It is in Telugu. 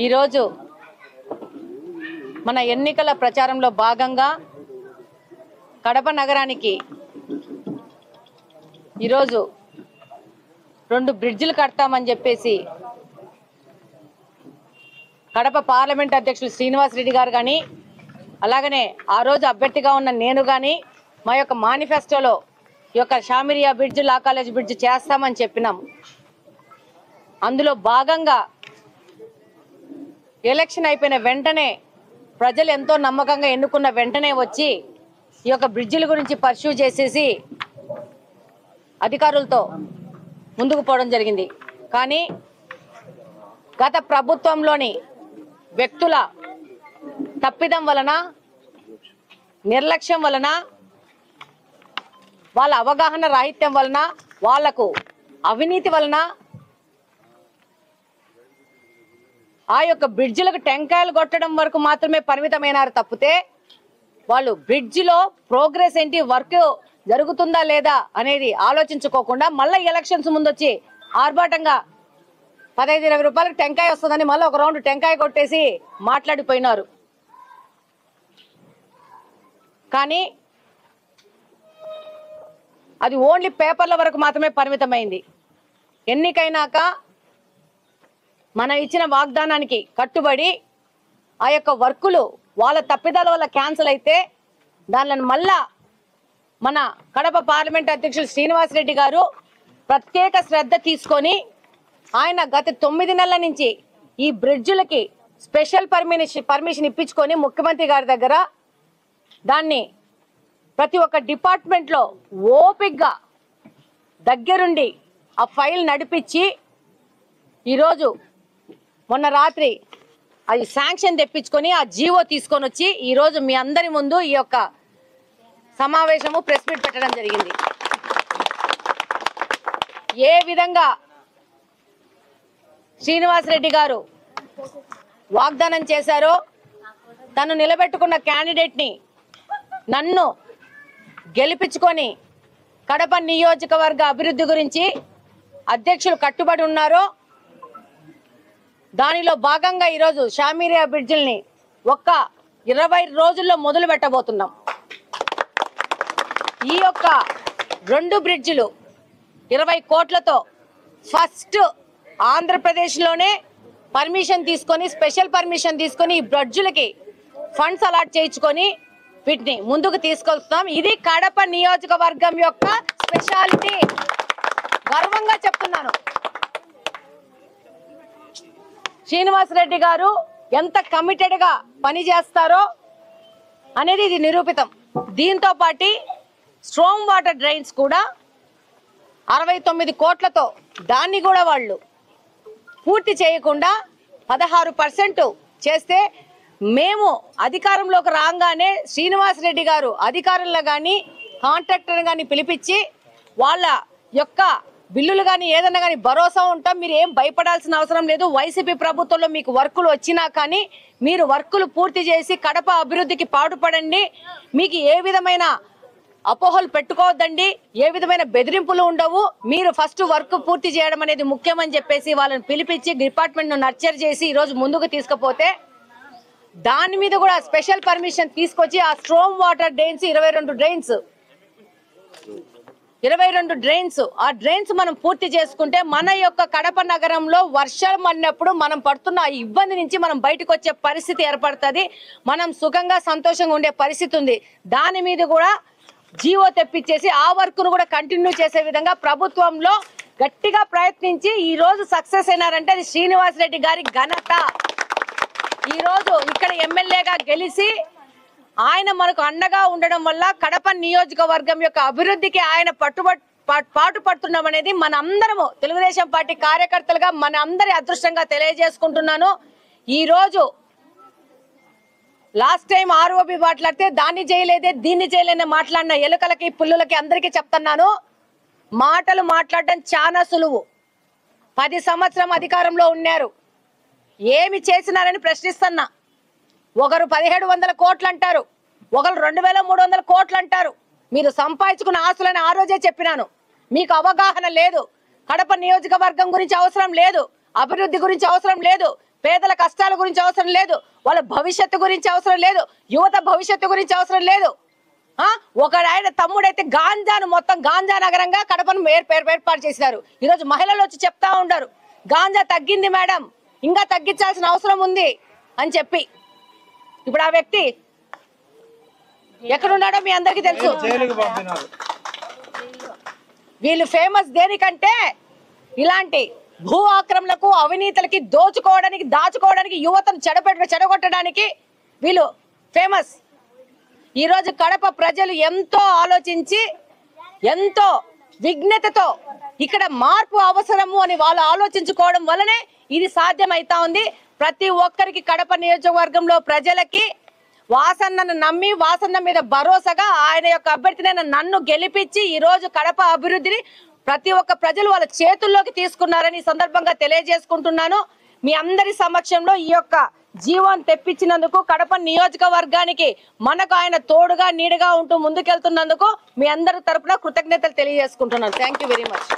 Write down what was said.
ఈరోజు మన ఎన్నికల ప్రచారంలో భాగంగా కడప నగరానికి ఈరోజు 2 బ్రిడ్జిలు కడతామని చెప్పేసి కడప పార్లమెంట్ అధ్యక్షులు శ్రీనివాస్ రెడ్డి గారు కానీ అలాగనే ఆ రోజు అభ్యర్థిగా ఉన్న నేను కానీ మా యొక్క మేనిఫెస్టోలో ఈ యొక్క షామిరియా బ్రిడ్జ్ లా కాలేజ్ బ్రిడ్జ్ చేస్తామని చెప్పినాం. అందులో భాగంగా ఎలక్షన్ అయిపోయిన వెంటనే ప్రజలు ఎంతో నమ్మకంగా ఎన్నుకున్న వెంటనే వచ్చి ఈ యొక్క బ్రిడ్జిల గురించి పర్స్యూ చేసేసి అధికారులతో ముందుకు పోవడం జరిగింది. కానీ గత ప్రభుత్వంలోని వ్యక్తుల తప్పిదం వలన, నిర్లక్ష్యం వలన, వాళ్ళ అవగాహన రాహిత్యం వలన, వాళ్లకు అవినీతి వలన ఆ యొక్క బ్రిడ్జిలకు టెంకాయలు కొట్టడం వరకు మాత్రమే పరిమితమైనారు తప్పితే వాళ్ళు బ్రిడ్జిలో ప్రోగ్రెస్ ఏంటి, వర్క్ జరుగుతుందా లేదా అనేది ఆలోచించుకోకుండా మళ్ళీ ఎలక్షన్స్ ముందు వచ్చి ఆర్భాటంగా 15-20 రూపాయలకు టెంకాయ వస్తుందని మళ్ళీ ఒక రౌండ్ టెంకాయ కొట్టేసి మాట్లాడిపోయినారు. కానీ అది ఓన్లీ పేపర్ల వరకు మాత్రమే పరిమితమైంది. ఎన్నికైనాక మనం ఇచ్చిన వాగ్దానానికి కట్టుబడి ఆ యొక్క వర్కులు వాళ్ళ తప్పిదాల వల్ల క్యాన్సిల్ అయితే దానిని మళ్ళా మన కడప పార్లమెంట్ అధ్యక్షులు శ్రీనివాస్ రెడ్డి గారు ప్రత్యేక శ్రద్ధ తీసుకొని ఆయన గత 9 నెలల నుంచి ఈ బ్రిడ్జులకి స్పెషల్ పర్మిషన్ ఇప్పించుకొని ముఖ్యమంత్రి గారి దగ్గర దాన్ని ప్రతి ఒక్క డిపార్ట్మెంట్లో ఓపికగా దగ్గరుండి ఆ ఫైల్ నడిపించి ఈరోజు మొన్న రాత్రి అది శాంక్షన్ తెప్పించుకొని ఆ జీవో తీసుకొని వచ్చి ఈరోజు మీ అందరి ముందు ఈ యొక్క సమావేశము ప్రెస్ మీట్ పెట్టడం జరిగింది. ఏ విధంగా శ్రీనివాస్ రెడ్డి గారు వాగ్దానం చేశారో, తను నిలబెట్టుకున్న క్యాండిడేట్ని నన్ను గెలిపించుకొని కడప నియోజకవర్గ అభివృద్ధి గురించి అధ్యక్షులు కట్టుబడి ఉన్నారో దానిలో భాగంగా ఈరోజు షామిరియా బ్రిడ్జిల్ని ఒక్క 20 రోజుల్లో మొదలు పెట్టబోతున్నాం. ఈ యొక్క 2 బ్రిడ్జిలు 20 కోట్లతో ఫస్ట్ ఆంధ్రప్రదేశ్లోనే పర్మిషన్ తీసుకొని, స్పెషల్ పర్మిషన్ తీసుకొని ఈ బ్రిడ్జులకి ఫండ్స్ అలాట్ చేయించుకొని వీటిని ముందుకు తీసుకొస్తాం. ఇది కడప నియోజకవర్గం యొక్క స్పెషాలిటీ. గర్వంగా చెప్తున్నాను. శ్రీనివాస్ రెడ్డి గారు ఎంత కమిటెడ్గా పనిచేస్తారో అనేది ఇది నిరూపితం. దీంతో పాటు స్ట్రాంగ్ వాటర్ డ్రైన్స్ కూడా 69 కోట్లతో దాన్ని కూడా వాళ్ళు పూర్తి చేయకుండా 16% చేస్తే మేము అధికారంలోకి రాగానే శ్రీనివాస్ రెడ్డి గారు అధికారులను కానీ కాంట్రాక్టర్ని కానీ పిలిపించి వాళ్ళ యొక్క బిల్లులు కానీ ఏదన్నా కానీ భరోసా ఉంటాం, మీరు ఏం భయపడాల్సిన అవసరం లేదు. వైసీపీ ప్రభుత్వంలో మీకు వర్కులు వచ్చినా కానీ మీరు వర్కులు పూర్తి చేసి కడప అభివృద్ధికి పాటుపడండి, మీకు ఏ విధమైన అపోహలు పెట్టుకోవద్దండి, ఏ విధమైన బెదిరింపులు ఉండవు, మీరు ఫస్ట్ వర్క్ పూర్తి చేయడం అనేది ముఖ్యమని చెప్పేసి వాళ్ళని పిలిపించి డిపార్ట్మెంట్ను నర్చర్ చేసి ఈరోజు ముందుకు తీసుకుపోతే దాని మీద కూడా స్పెషల్ పర్మిషన్ తీసుకొచ్చి ఆ స్ట్రాంగ్ వాటర్ డ్రైన్స్ 22 డ్రైన్స్ ఆ డ్రైన్స్ మనం పూర్తి చేసుకుంటే మన యొక్క కడప నగరంలో వర్షం అన్నప్పుడు మనం పడుతున్న ఇబ్బంది నుంచి మనం బయటకు వచ్చే పరిస్థితి ఏర్పడుతుంది. మనం సుఖంగా సంతోషంగా ఉండే పరిస్థితి ఉంది. దాని మీద కూడా జీవో తెప్పించేసి ఆ వర్క్ను కూడా కంటిన్యూ చేసే విధంగా ప్రభుత్వంలో గట్టిగా ప్రయత్నించి ఈ రోజు సక్సెస్ అయినారంటే అది శ్రీనివాస్ రెడ్డి గారి ఘనత. ఈ రోజు ఇక్కడ ఎమ్మెల్యేగా గెలిచి ఆయన మనకు అండగా ఉండడం వల్ల కడప నియోజకవర్గం యొక్క అభివృద్ధికి ఆయన పాటు పడుతున్నాం అనేది మన అందరము తెలుగుదేశం పార్టీ కార్యకర్తలుగా మన అందరి అదృష్టంగా తెలియజేసుకుంటున్నాను. ఈ రోజు లాస్ట్ టైం ఆర్ఓబి మాట్లాడితే దాన్ని చేయలేదే దీన్ని చేయలేదని మాట్లాడిన ఎలుకలకి పుల్లులకి అందరికీ చెప్తున్నాను, మాటలు మాట్లాడడం చాలా సులువు. 10 సంవత్సరం అధికారంలో ఉన్నారు, ఏమి చేసినారని ప్రశ్నిస్తున్నా. ఒకరు 1700 కోట్లు అంటారు, ఒకరు 2300 కోట్లు అంటారు. మీరు సంపాదించుకున్న ఆస్తులని ఆ రోజే చెప్పినాను. మీకు అవగాహన లేదు, కడప నియోజకవర్గం గురించి అవసరం లేదు. అభివృద్ధి గురించి అవసరం లేదు, పేదల కష్టాల గురించి అవసరం లేదు, వాళ్ళ భవిష్యత్తు గురించి అవసరం లేదు, యువత భవిష్యత్తు గురించి అవసరం లేదు. ఆయన తమ్ముడైతే గాంజాను మొత్తం గాంజా నగరంగా కడపను ఏర్పాటు చేసినారు. ఈరోజు మహిళలు వచ్చి చెప్తా ఉంటారు గాంజా తగ్గింది మేడం, ఇంకా తగ్గించాల్సిన అవసరం ఉంది అని చెప్పి. ఇప్పుడు ఆ వ్యక్తి ఎక్కడున్నాడో మీ అందరికీ తెలుసు. వీళ్ళు ఫేమస్ దేనికంటే ఇలాంటి భూ ఆక్రమణలకు, అవినీతులకి, దోచుకోవడానికి, దాచుకోవడానికి, యువతను చెడగొట్టడానికి వీళ్ళు ఫేమస్. ఈరోజు కడప ప్రజలు ఎంతో ఆలోచించి, ఎంతో విజ్ఞతతో ఇక్కడ మార్పు అవసరము అని వాళ్ళు ఆలోచించుకోవడం వల్లనే ఇది సాధ్యమైతా ఉంది. ప్రతి ఒక్కరికి కడప నియోజకవర్గంలో ప్రజలకి వాసన్నను నమ్మి, వాసన్న మీద భరోసాగా ఆయన యొక్క అభ్యర్థినైన నన్ను గెలిపించి ఈరోజు కడప అభివృద్ధిని ప్రతి ఒక్క ప్రజలు వాళ్ళ చేతుల్లోకి తీసుకున్నారని సందర్భంగా తెలియజేసుకుంటున్నాను. మీ అందరి సమక్షంలో ఈ యొక్క జీవోని తెప్పించినందుకు, కడప నియోజకవర్గానికి మనకు ఆయన తోడుగా నీడగా ఉంటూ ముందుకెళ్తున్నందుకు మీ అందరి తరపున కృతజ్ఞతలు తెలియజేసుకుంటున్నాను. Thank you very much.